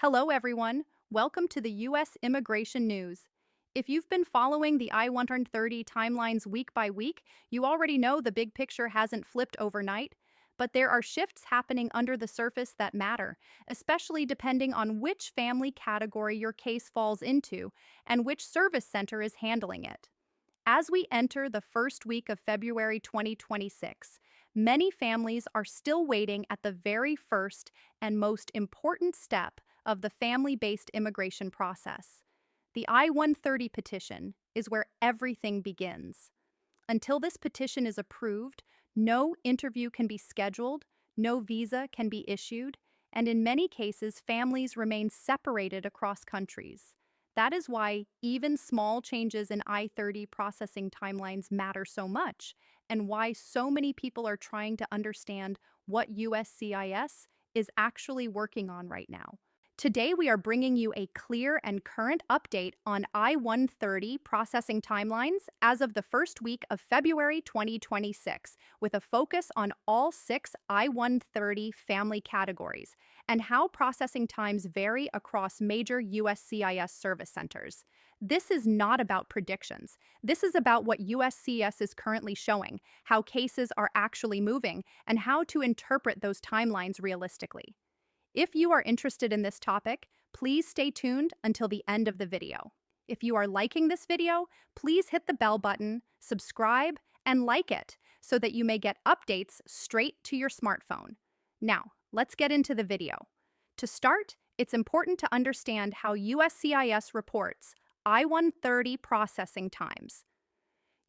Hello, everyone. Welcome to the U.S. Immigration News. If you've been following the I-130 timelines week by week, you already know the big picture hasn't flipped overnight, but there are shifts happening under the surface that matter, especially depending on which family category your case falls into and which service center is handling it. As we enter the first week of February 2026, many families are still waiting at the very first and most important step of the family based immigration process. The I-130 petition is where everything begins. Until this petition is approved, no interview can be scheduled, no visa can be issued, and in many cases, families remain separated across countries. That is why even small changes in I-30 processing timelines matter so much, and why so many people are trying to understand what USCIS is actually working on right now. Today, we are bringing you a clear and current update on I-130 processing timelines as of the first week of February 2026, with a focus on all 6 I-130 family categories and how processing times vary across major USCIS service centers. This is not about predictions. This is about what USCIS is currently showing, how cases are actually moving, and how to interpret those timelines realistically. If you are interested in this topic, please stay tuned until the end of the video. If you are liking this video, please hit the bell button, subscribe, and like it so that you may get updates straight to your smartphone. Now, let's get into the video. To start, it's important to understand how USCIS reports I-130 processing times.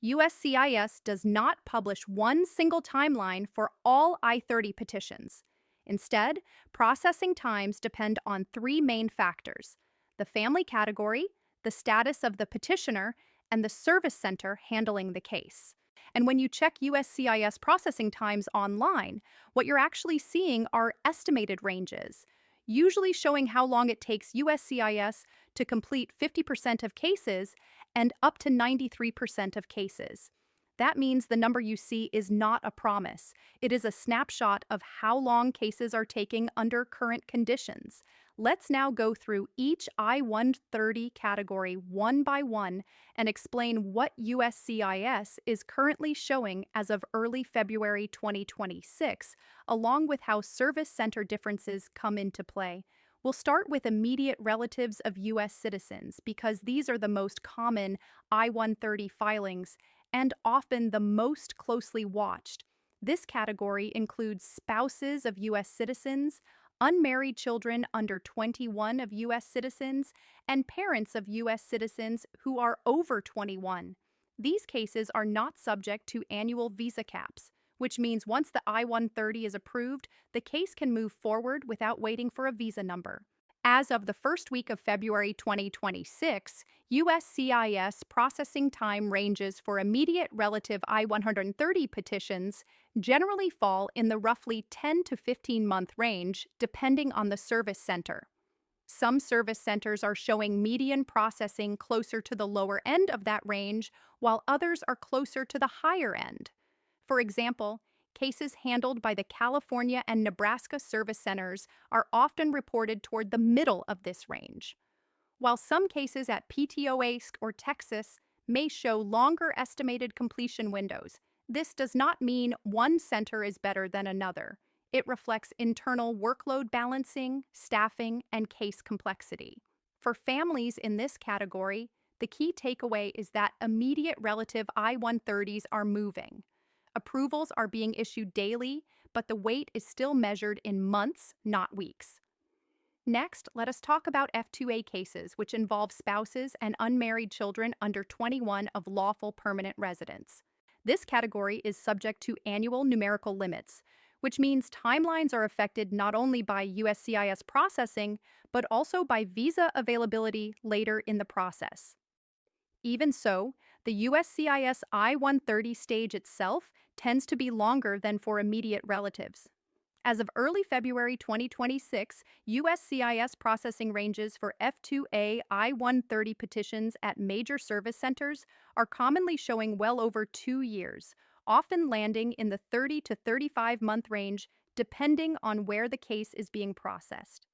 USCIS does not publish one single timeline for all I-30 petitions. Instead, processing times depend on 3 main factors: the family category, the status of the petitioner, and the service center handling the case. And when you check USCIS processing times online, what you're actually seeing are estimated ranges, usually showing how long it takes USCIS to complete 50% of cases and up to 93% of cases. That means the number you see is not a promise. It is a snapshot of how long cases are taking under current conditions. Let's now go through each I-130 category one by one and explain what USCIS is currently showing as of early February 2026, along with how service center differences come into play. We'll start with immediate relatives of U.S. citizens because these are the most common I-130 filings and often the most closely watched. This category includes spouses of U.S. citizens, unmarried children under 21 of U.S. citizens, and parents of U.S. citizens who are over 21. These cases are not subject to annual visa caps, which means once the I-130 is approved, the case can move forward without waiting for a visa number. As of the first week of February 2026, USCIS processing time ranges for immediate relative I-130 petitions generally fall in the roughly 10 to 15-month range, depending on the service center. Some service centers are showing median processing closer to the lower end of that range, while others are closer to the higher end. For example, cases handled by the California and Nebraska service centers are often reported toward the middle of this range, while some cases at PTOA or Texas may show longer estimated completion windows. This does not mean one center is better than another. It reflects internal workload balancing, staffing, and case complexity. For families in this category, the key takeaway is that immediate relative I-130s are moving. Approvals are being issued daily, but the wait is still measured in months, not weeks. Next, let us talk about F2A cases, which involve spouses and unmarried children under 21 of lawful permanent residents. This category is subject to annual numerical limits, which means timelines are affected not only by USCIS processing, but also by visa availability later in the process. Even so, the USCIS I-130 stage itself tends to be longer than for immediate relatives. As of early February 2026, USCIS processing ranges for F2A I-130 petitions at major service centers are commonly showing well over 2 years, often landing in the 30 to 35-month range depending on where the case is being processed.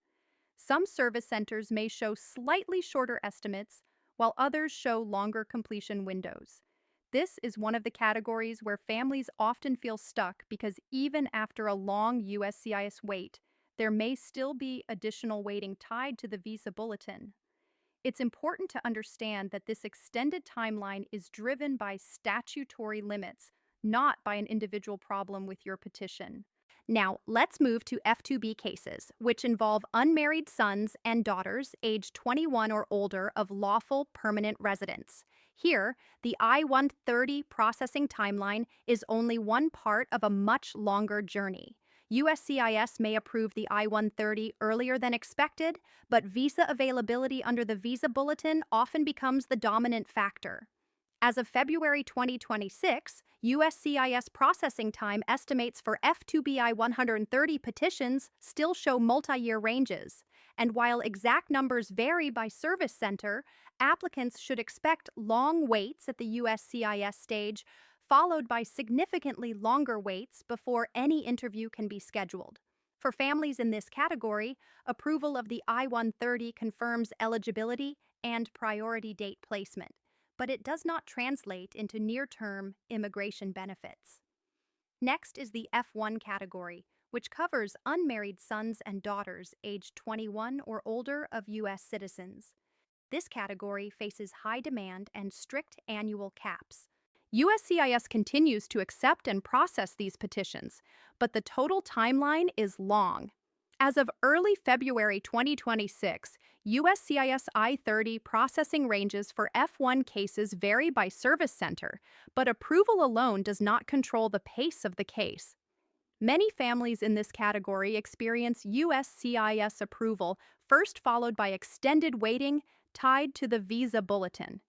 Some service centers may show slightly shorter estimates, while others show longer completion windows. This is one of the categories where families often feel stuck because even after a long USCIS wait, there may still be additional waiting tied to the visa bulletin. It's important to understand that this extended timeline is driven by statutory limits, not by an individual problem with your petition. Now, let's move to F2B cases, which involve unmarried sons and daughters aged 21 or older of lawful permanent residents. Here, the I-130 processing timeline is only one part of a much longer journey. USCIS may approve the I-130 earlier than expected, but visa availability under the visa bulletin often becomes the dominant factor. As of February 2026, USCIS processing time estimates for F2B I-130 petitions still show multi-year ranges, and while exact numbers vary by service center, applicants should expect long waits at the USCIS stage, followed by significantly longer waits before any interview can be scheduled. For families in this category, approval of the I-130 confirms eligibility and priority date placement, but it does not translate into near-term immigration benefits. Next is the F1 category, which covers unmarried sons and daughters aged 21 or older of U.S. citizens. This category faces high demand and strict annual caps. USCIS continues to accept and process these petitions, but the total timeline is long. As of early February 2026, USCIS I-130 processing ranges for F1 cases vary by service center, but approval alone does not control the pace of the case. Many families in this category experience USCIS approval, first followed by extended waiting tied to the visa bulletin.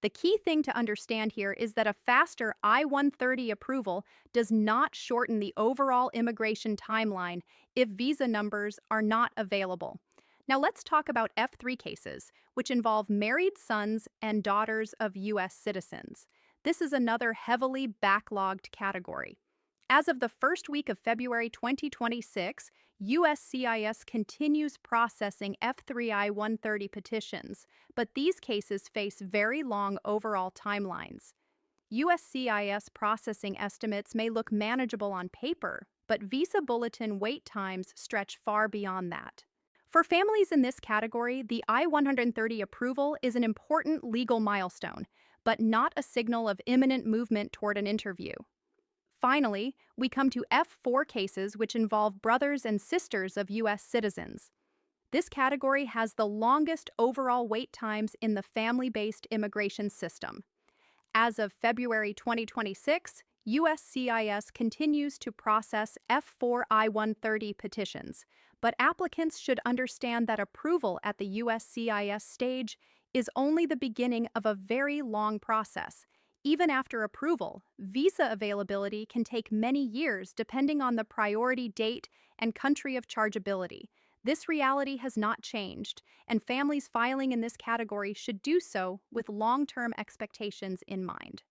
The key thing to understand here is that a faster I-130 approval does not shorten the overall immigration timeline if visa numbers are not available. Now let's talk about F3 cases, which involve married sons and daughters of U.S. citizens. This is another heavily backlogged category. As of the first week of February 2026, USCIS continues processing F3 I-130 petitions, but these cases face very long overall timelines. USCIS processing estimates may look manageable on paper, but visa bulletin wait times stretch far beyond that. For families in this category, the I-130 approval is an important legal milestone, but not a signal of imminent movement toward an interview. Finally, we come to F4 cases which involve brothers and sisters of U.S. citizens. This category has the longest overall wait times in the family-based immigration system. As of February 2026, USCIS continues to process F4 I-130 petitions, but applicants should understand that approval at the USCIS stage is only the beginning of a very long process. Even after approval, visa availability can take many years depending on the priority date and country of chargeability. This reality has not changed, and families filing in this category should do so with long-term expectations in mind.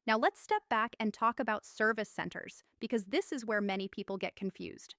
Now let's step back and talk about service centers, because this is where many people get confused.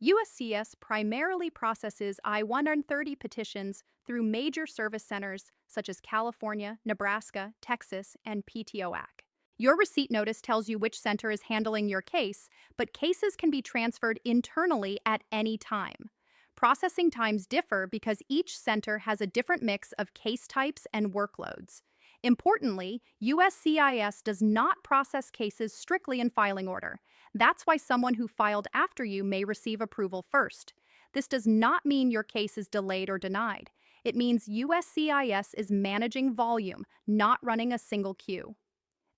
USCIS primarily processes I-130 petitions through major service centers such as California, Nebraska, Texas, and PTOAC. Your receipt notice tells you which center is handling your case, but cases can be transferred internally at any time. Processing times differ because each center has a different mix of case types and workloads. Importantly, USCIS does not process cases strictly in filing order. That's why someone who filed after you may receive approval first. This does not mean your case is delayed or denied. It means USCIS is managing volume, not running a single queue.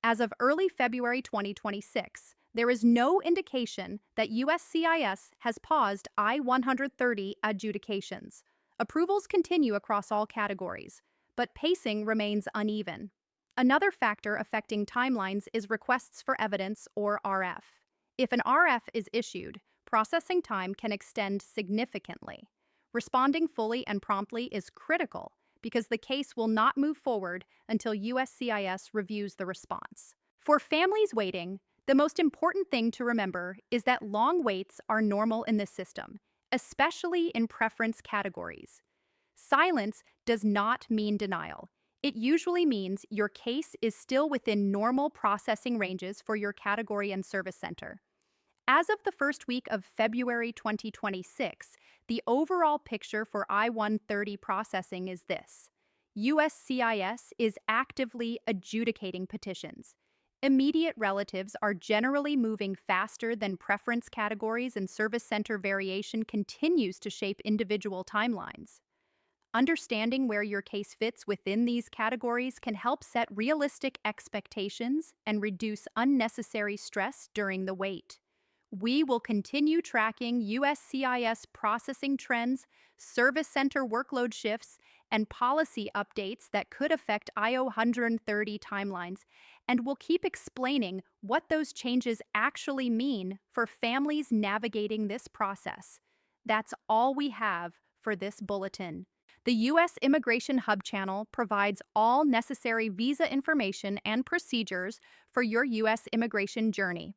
As of early February 2026, there is no indication that USCIS has paused I-130 adjudications. Approvals continue across all categories, but pacing remains uneven. Another factor affecting timelines is requests for evidence, or RF. If an RF is issued, processing time can extend significantly. Responding fully and promptly is critical because the case will not move forward until USCIS reviews the response. For families waiting, the most important thing to remember is that long waits are normal in this system, especially in preference categories. Silence does not mean denial. It usually means your case is still within normal processing ranges for your category and service center. As of the first week of February 2026, the overall picture for I-130 processing is this. USCIS is actively adjudicating petitions. Immediate relatives are generally moving faster than preference categories, and service center variation continues to shape individual timelines. Understanding where your case fits within these categories can help set realistic expectations and reduce unnecessary stress during the wait. We will continue tracking USCIS processing trends, service center workload shifts, and policy updates that could affect I-130 timelines, and we'll keep explaining what those changes actually mean for families navigating this process. That's all we have for this bulletin. The U.S. Immigration Hub channel provides all necessary visa information and procedures for your U.S. immigration journey.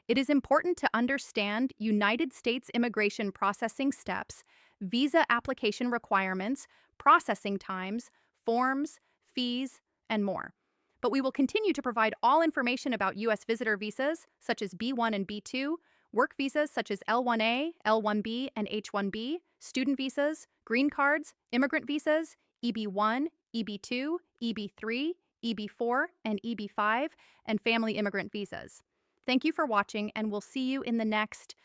It is important to understand United States immigration processing steps, visa application requirements, processing times, forms, fees, and more. But we will continue to provide all information about U.S. visitor visas, such as B1 and B2, work visas such as L1A, L1B, and H1B, student visas, green cards, immigrant visas, EB1, EB2, EB3, EB4, and EB5, and family immigrant visas. Thank you for watching, and we'll see you in the next